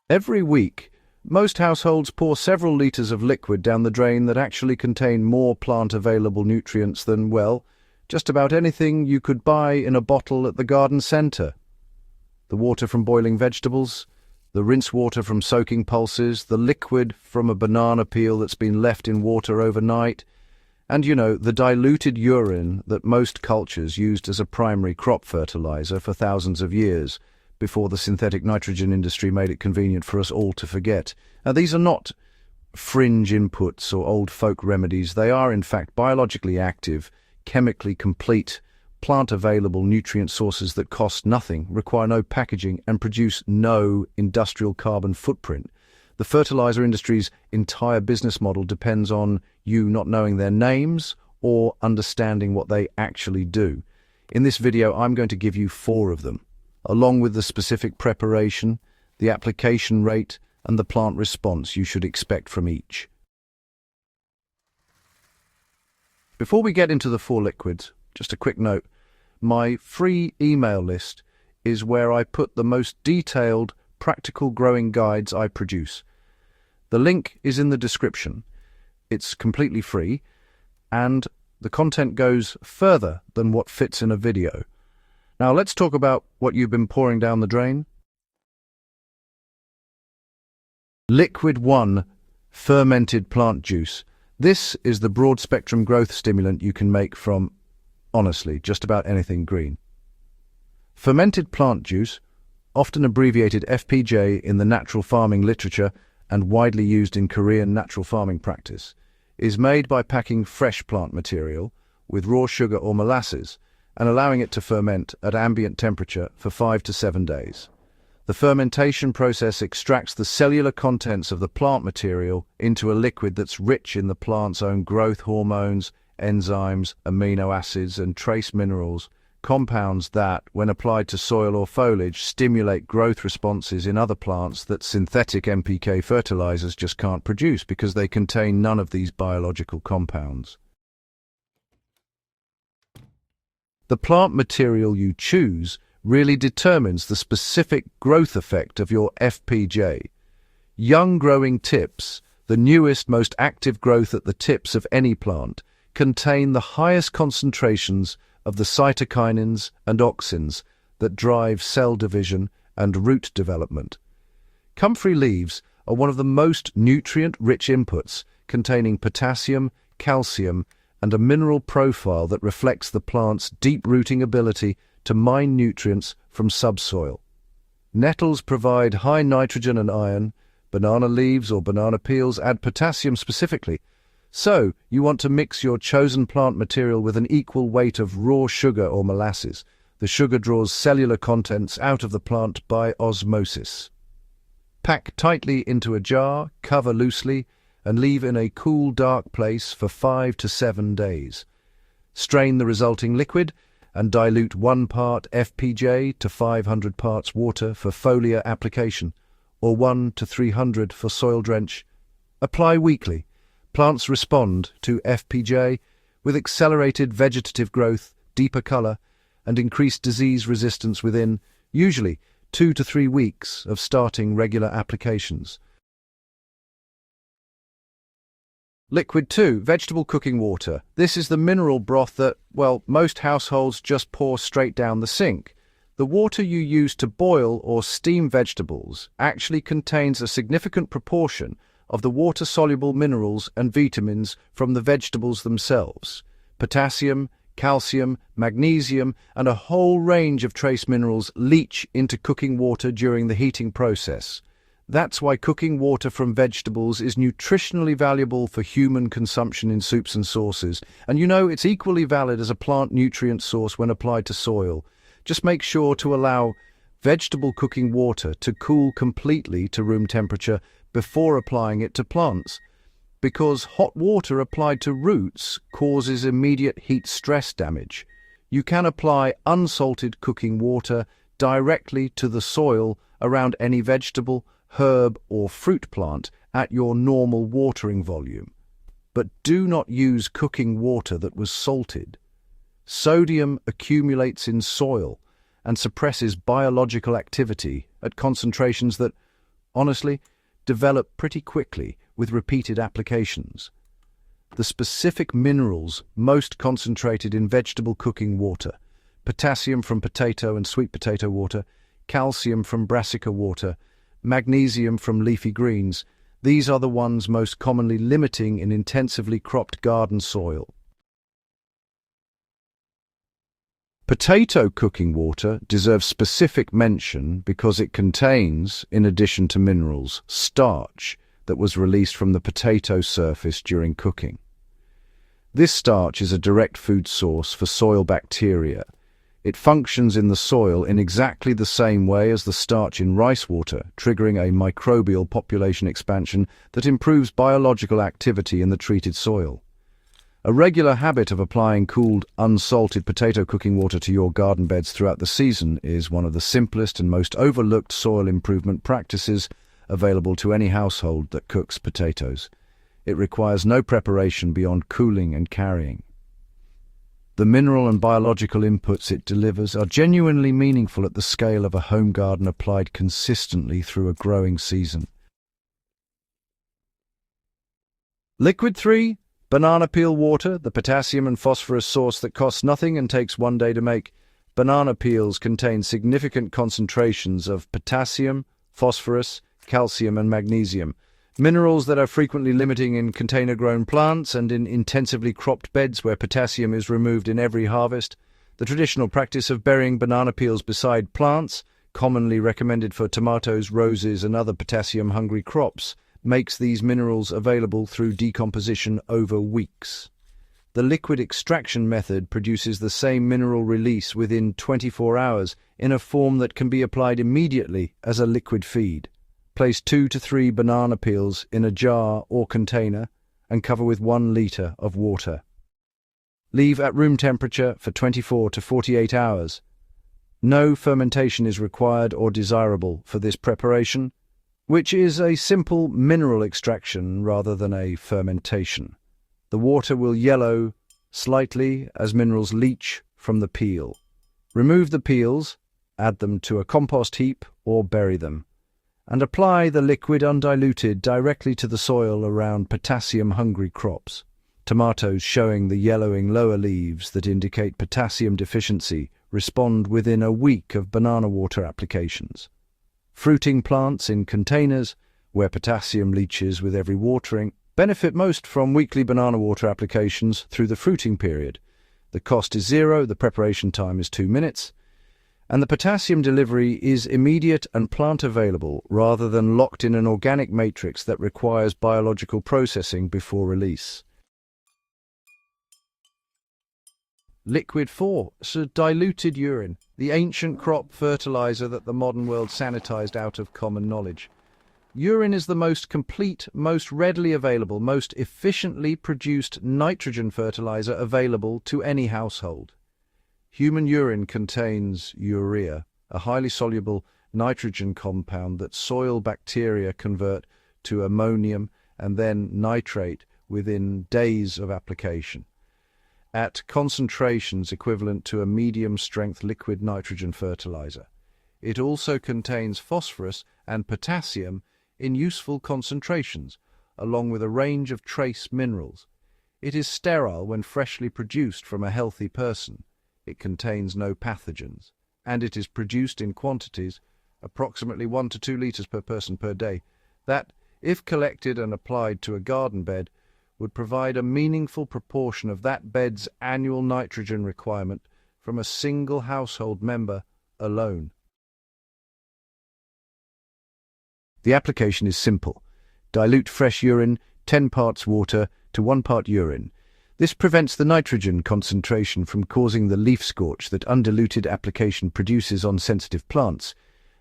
Every week, most households pour several litres of liquid down the drain that actually contain more plant-available nutrients than, well, just about anything you could buy in a bottle at the garden centre. The water from boiling vegetables, the rinse water from soaking pulses, the liquid from a banana peel that's been left in water overnight, and, the diluted urine that most cultures used as a primary crop fertilizer for thousands of years, before the synthetic nitrogen industry made it convenient for us all to forget. Now, these are not fringe inputs or old folk remedies. They are, in fact, biologically active, chemically complete, plant-available nutrient sources that cost nothing, require no packaging, and produce no industrial carbon footprint. The fertilizer industry's entire business model depends on you not knowing their names or understanding what they actually do. In this video, I'm going to give you 4 of them, along with the specific preparation, the application rate, and the plant response you should expect from each. Before we get into the 4 liquids, just a quick note. My free email list is where I put the most detailed, practical growing guides I produce. The link is in the description. It's completely free, and the content goes further than what fits in a video. Now let's talk about what you've been pouring down the drain. Liquid 1, fermented plant juice. This is the broad-spectrum growth stimulant you can make from, honestly, just about anything green. Fermented plant juice, often abbreviated FPJ in the natural farming literature and widely used in Korean natural farming practice, is made by packing fresh plant material with raw sugar or molasses and allowing it to ferment at ambient temperature for 5 to 7 days. The fermentation process extracts the cellular contents of the plant material into a liquid that's rich in the plant's own growth hormones, enzymes, amino acids, and trace minerals, compounds that, when applied to soil or foliage, stimulate growth responses in other plants that synthetic NPK fertilizers just can't produce because they contain none of these biological compounds. The plant material you choose really determines the specific growth effect of your FPJ. Young growing tips, the newest, most active growth at the tips of any plant, contain the highest concentrations of the cytokinins and auxins that drive cell division and root development. Comfrey leaves are one of the most nutrient-rich inputs, containing potassium, calcium, and a mineral profile that reflects the plant's deep-rooting ability to mine nutrients from subsoil. Nettles provide high nitrogen and iron. Banana leaves or banana peels add potassium specifically. So, you want to mix your chosen plant material with an equal weight of raw sugar or molasses. The sugar draws cellular contents out of the plant by osmosis. Pack tightly into a jar, cover loosely, and leave in a cool, dark place for 5 to 7 days. Strain the resulting liquid and dilute 1 part FPJ to 500 parts water for foliar application, or 1 to 300 for soil drench. Apply weekly. Plants respond to FPJ with accelerated vegetative growth, deeper color, and increased disease resistance within, usually, 2 to 3 weeks of starting regular applications. Liquid 2, vegetable cooking water. This is the mineral broth that, well, most households just pour straight down the sink. The water you use to boil or steam vegetables actually contains a significant proportion of the water-soluble minerals and vitamins from the vegetables themselves. Potassium, calcium, magnesium, and a whole range of trace minerals leach into cooking water during the heating process. That's why cooking water from vegetables is nutritionally valuable for human consumption in soups and sauces. And it's equally valid as a plant nutrient source when applied to soil. Just make sure to allow vegetable cooking water to cool completely to room temperature before applying it to plants, because hot water applied to roots causes immediate heat stress damage. You can apply unsalted cooking water directly to the soil around any vegetable, herb, or fruit plant at your normal watering volume. But do not use cooking water that was salted. Sodium accumulates in soil and suppresses biological activity at concentrations that, honestly, develop pretty quickly with repeated applications. The specific minerals most concentrated in vegetable cooking water: potassium from potato and sweet potato water, calcium from brassica water, magnesium from leafy greens. These are the ones most commonly limiting in intensively cropped garden soil. Potato cooking water deserves specific mention because it contains, in addition to minerals, starch that was released from the potato surface during cooking. This starch is a direct food source for soil bacteria. It functions in the soil in exactly the same way as the starch in rice water, triggering a microbial population expansion that improves biological activity in the treated soil. A regular habit of applying cooled, unsalted potato cooking water to your garden beds throughout the season is one of the simplest and most overlooked soil improvement practices available to any household that cooks potatoes. It requires no preparation beyond cooling and carrying. The mineral and biological inputs it delivers are genuinely meaningful at the scale of a home garden applied consistently through a growing season. Liquid 3. Banana peel water, the potassium and phosphorus source that costs nothing and takes one day to make. Banana peels contain significant concentrations of potassium, phosphorus, calcium and magnesium, minerals that are frequently limiting in container-grown plants and in intensively cropped beds where potassium is removed in every harvest. The traditional practice of burying banana peels beside plants, commonly recommended for tomatoes, roses and other potassium-hungry crops, makes these minerals available through decomposition over weeks. The liquid extraction method produces the same mineral release within 24 hours in a form that can be applied immediately as a liquid feed. Place 2 to 3 banana peels in a jar or container and cover with 1 liter of water. Leave at room temperature for 24 to 48 hours. No fermentation is required or desirable for this preparation, which is a simple mineral extraction rather than a fermentation. The water will yellow slightly as minerals leach from the peel. Remove the peels, add them to a compost heap or bury them, and apply the liquid undiluted directly to the soil around potassium-hungry crops. Tomatoes showing the yellowing lower leaves that indicate potassium deficiency respond within a week of banana water applications. Fruiting plants in containers, where potassium leaches with every watering, benefit most from weekly banana water applications through the fruiting period. The cost is 0, the preparation time is 2 minutes, and the potassium delivery is immediate and plant available rather than locked in an organic matrix that requires biological processing before release. Liquid 4. Diluted urine, the ancient crop fertilizer that the modern world sanitized out of common knowledge. Urine is the most complete, most readily available, most efficiently produced nitrogen fertilizer available to any household. Human urine contains urea, a highly soluble nitrogen compound that soil bacteria convert to ammonium and then nitrate within days of application, at concentrations equivalent to a medium-strength liquid nitrogen fertilizer. It also contains phosphorus and potassium in useful concentrations, along with a range of trace minerals. It is sterile when freshly produced from a healthy person. It contains no pathogens, and it is produced in quantities, approximately 1 to 2 litres per person per day, that, if collected and applied to a garden bed, would provide a meaningful proportion of that bed's annual nitrogen requirement from a single household member alone. The application is simple. Dilute fresh urine, 10 parts water to 1 part urine. This prevents the nitrogen concentration from causing the leaf scorch that undiluted application produces on sensitive plants,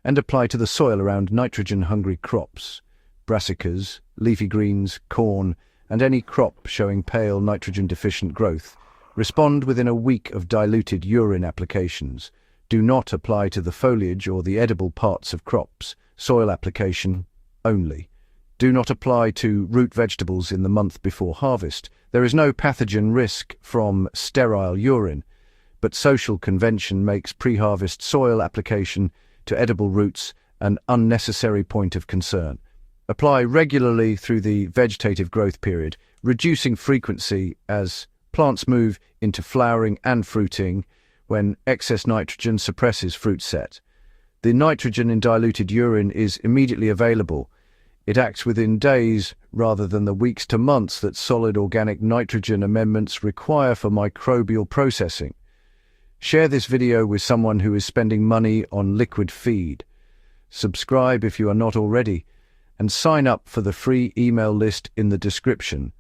and apply to the soil around nitrogen-hungry crops, brassicas, leafy greens, corn, and any crop showing pale nitrogen-deficient growth. Respond within a week of diluted urine applications. Do not apply to the foliage or the edible parts of crops. Soil application only. Do not apply to root vegetables in the month before harvest. There is no pathogen risk from sterile urine, but social convention makes pre-harvest soil application to edible roots an unnecessary point of concern. Apply regularly through the vegetative growth period, reducing frequency as plants move into flowering and fruiting when excess nitrogen suppresses fruit set. The nitrogen in diluted urine is immediately available. It acts within days rather than the weeks to months that solid organic nitrogen amendments require for microbial processing. Share this video with someone who is spending money on liquid feed. Subscribe if you are not already, and sign up for the free email list in the description.